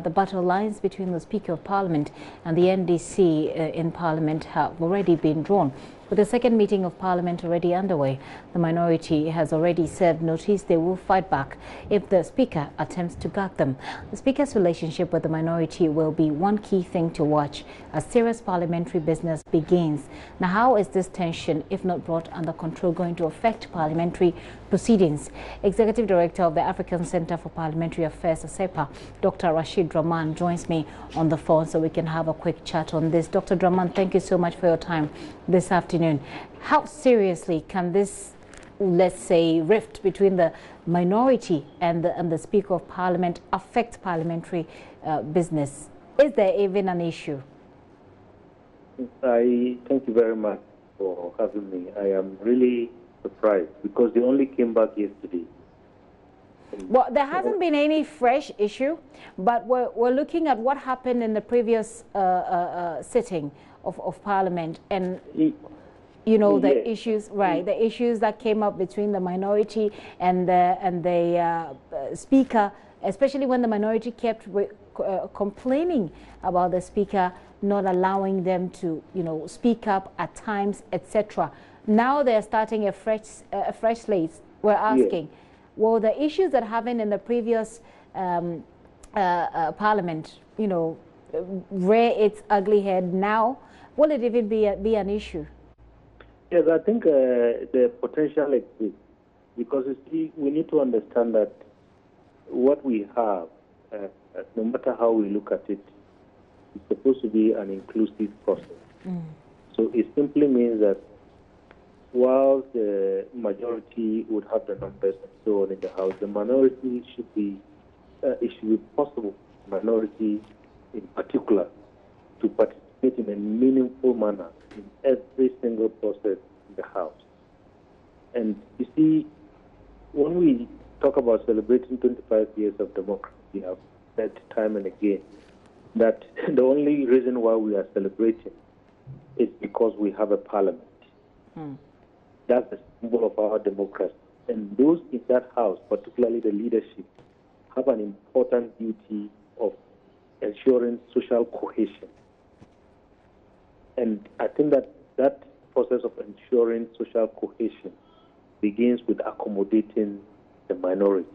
The battle lines between the Speaker of Parliament and the NDC in Parliament have already been drawn. With the second meeting of Parliament already underway, the minority has already served notice they will fight back if the Speaker attempts to gag them. The Speaker's relationship with the minority will be one key thing to watch as serious parliamentary business begins. Now, how is this tension, if not brought under control, going to affect parliamentary proceedings? Executive Director of the African Center for Parliamentary Affairs, ASEPA, Dr. Rashid Draman, joins me on the phone so we can have a quick chat on this. Dr. Draman, thank you so much for your time this afternoon. How seriously can this, let's say, rift between the minority and the Speaker of Parliament affect parliamentary business? Is there even an issue? I thank you very much for having me. I am really surprised because they only came back yesterday. Well, there hasn't been any fresh issue, but we're looking at what happened in the previous sitting of Parliament, and you know the issues, right? The issues that came up between the minority and the Speaker, especially when the minority kept complaining about the Speaker not allowing them to, speak up at times, etc. Now they're starting a fresh slate. We're asking, will the issues that happened in the previous Parliament, rear its ugly head now? Will it even be an issue? Yes, I think the potential exists because you see, we need to understand that what we have, no matter how we look at it, it's supposed to be an inclusive process. So it simply means that while the majority would have the numbers and so on in the House, the minority should be, it should be possible, minority in particular, to participate in a meaningful manner in every single process in the House. And you see, when we talk about celebrating 25 years of democracy, we have said time and again that the only reason why we are celebrating is because we have a parliament. That's the symbol of our democracy. And those in that House, particularly the leadership, have an important duty of ensuring social cohesion. And I think that process of ensuring social cohesion begins with accommodating the minority.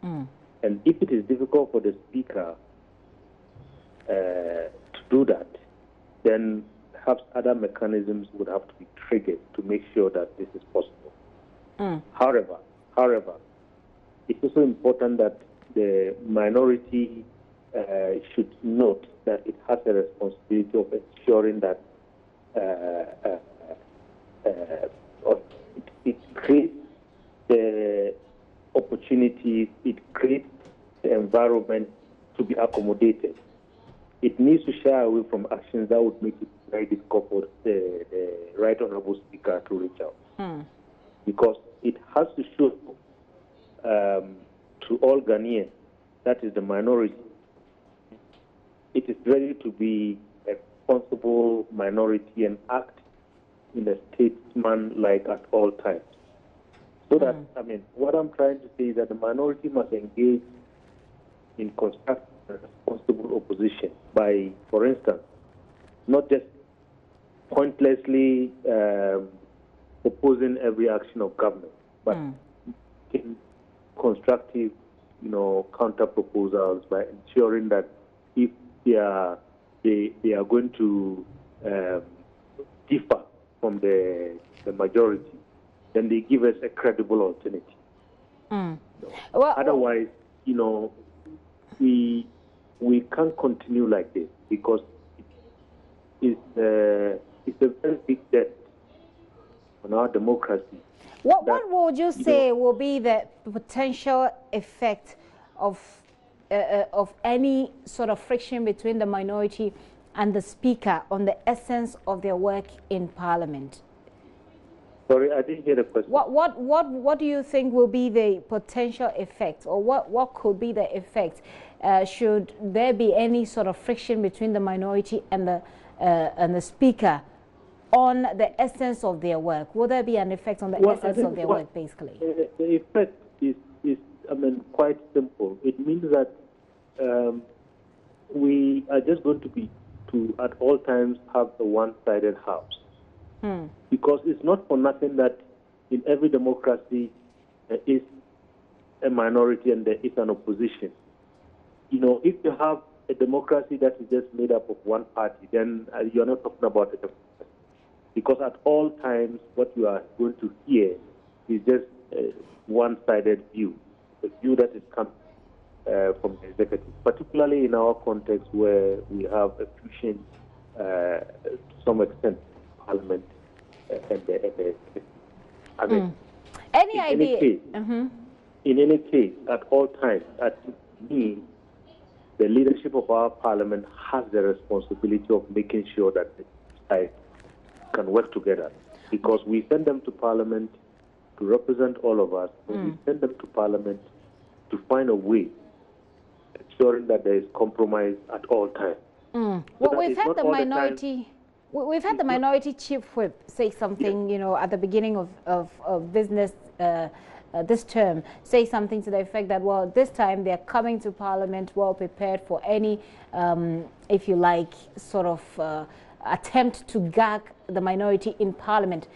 And if it is difficult for the Speaker to do that, then perhaps other mechanisms would have to be triggered to make sure that this is possible. However, it's also important that the minority should note that it has a responsibility of ensuring that it creates the opportunities, it creates the environment to be accommodated. It needs to shy away from actions that would make it very difficult for the Right Honourable Speaker to reach out. Because it has to show to all Ghanaians, that is the minority, it is ready to be a responsible minority and act in a statesman-like at all times. So that, what I'm trying to say is that the minority must engage in constructive and responsible opposition by, for instance, not just pointlessly opposing every action of government, but in constructive, counter proposals by ensuring that if they are going to differ from the majority, then they give us a credible alternative. Well, otherwise, we can't continue like this because it's a very big debt on our democracy. What would you say will be the potential effect of any sort of friction between the minority and the Speaker on the essence of their work in Parliament? Sorry, I didn't hear the question. What do you think will be the potential effect, or what could be the effect should there be any sort of friction between the minority and the Speaker on the essence of their work? Will there be an effect on the essence of their work, basically? The effect is quite simple. It means that we are just going to at all times have a one-sided house. Because it's not for nothing that in every democracy there is a minority and there is an opposition. You know, if you have a democracy that is just made up of one party, then you're not talking about a democracy. Because at all times, what you are going to hear is just a one-sided view, a view that is coming from the executive, particularly in our context where we have a fusion to some extent, Parliament and the I mean, any idea? In any case, at all times, to me, the leadership of our Parliament has the responsibility of making sure that the sides can work together, because we send them to Parliament to represent all of us, and we send them to Parliament to find a way ensuring that there is compromise at all times. Well, we've had the minority. We've had the minority chief whip say something, you know, at the beginning of business this term, say something to the effect that, well, this time they're coming to Parliament well prepared for any, if you like, sort of attempt to gag the minority in Parliament.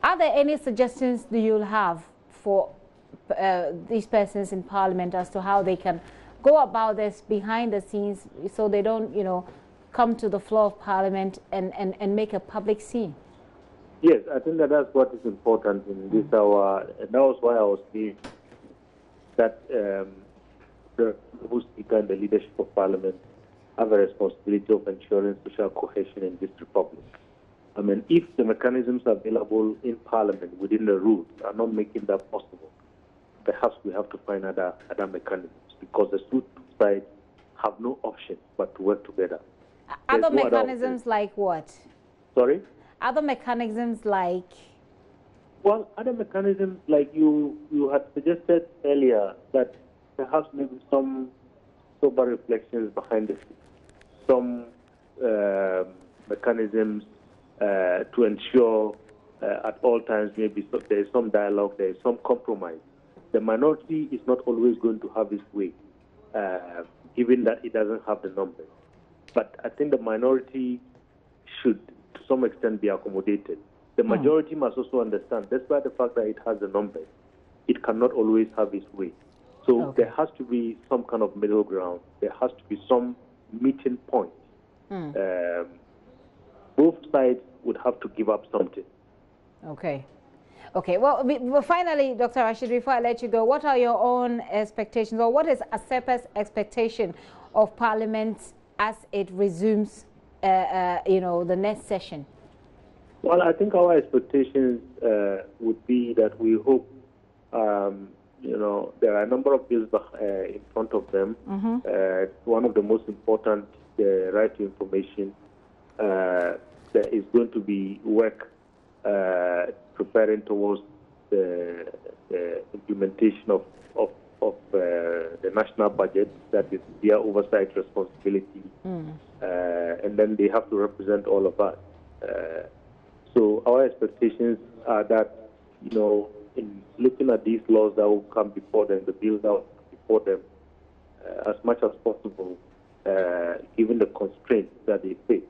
Are there any suggestions that you'll have for these persons in Parliament as to how they can go about this behind the scenes so they don't, you know, come to the floor of Parliament and make a public scene? Yes, I think that's what is important in this hour, and that was why I was saying that the Speaker and the leadership of Parliament have a responsibility of ensuring social cohesion in this republic. I mean, if the mechanisms available in Parliament within the rules are not making that possible, perhaps we have to find other mechanisms, because the two sides have no option but to work together. Other mechanisms like what? Sorry? Other mechanisms like? Well, other mechanisms like you had suggested earlier, that perhaps maybe some sober reflections behind the scenes, some mechanisms to ensure at all times maybe there is some dialogue, there is some compromise. The minority is not always going to have its way, given that it doesn't have the numbers. But I think the minority should, to some extent, be accommodated. The majority must also understand, despite the fact that it has the numbers, it cannot always have its way. So there has to be some kind of middle ground. There has to be some meeting point. Both sides would have to give up something. Okay. Well, finally, Dr. Rashid, before I let you go, what are your own expectations, or what is ASEPA's expectation of Parliament as it resumes, you know, the next session? Well, I think our expectations would be that we hope, you know, there are a number of bills in front of them. One of the most important, the right to information. There is going to be work preparing towards the implementation of the national budget. That is their oversight responsibility, and then they have to represent all of us. So our expectations are that, you know, in looking at these laws that will come before them, the bills that will come before them, as much as possible, given the constraints that they face,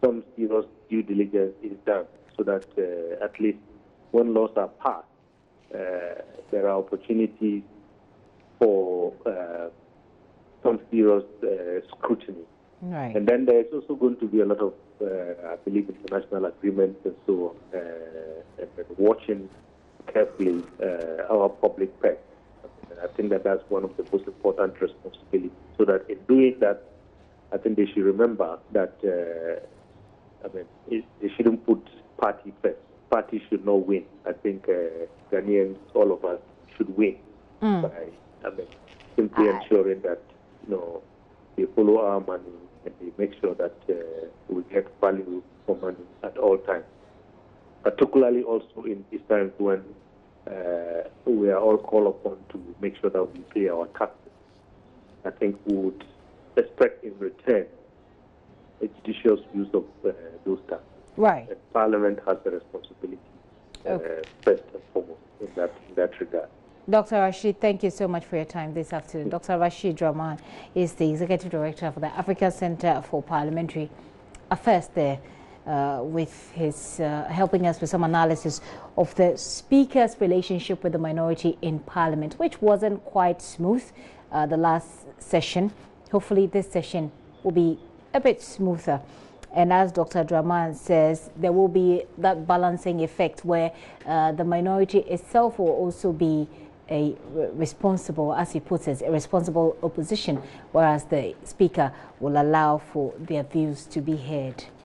some serious due diligence is done, so that at least when laws are passed, there are opportunities for some serious scrutiny. Right. And then there's also going to be a lot of, I believe, international agreements and so on, and watching carefully our public press. And I think that that's one of the most important responsibilities, so that in doing that, I think they should remember that, they shouldn't put party first. Party should not win. I think Ghanaians, all of us, should win by, simply ensuring that, you know, they follow our money and they make sure that we get value for money at all times. Particularly also in these times when we are all called upon to make sure that we pay our taxes. I think we would expect in return a judicious use of those taxes. Right. And Parliament has a responsibility first and foremost in that regard. Dr. Rashid, thank you so much for your time this afternoon. Dr. Rashid Rahman is the Executive Director for the Africa Center for Parliamentary Affairs there, with his helping us with some analysis of the Speaker's relationship with the minority in Parliament, which wasn't quite smooth the last session. Hopefully this session will be a bit smoother. And as Dr. Rahman says, there will be that balancing effect where the minority itself will also be a responsible, as he puts it, a responsible opposition, whereas the Speaker will allow for their views to be heard.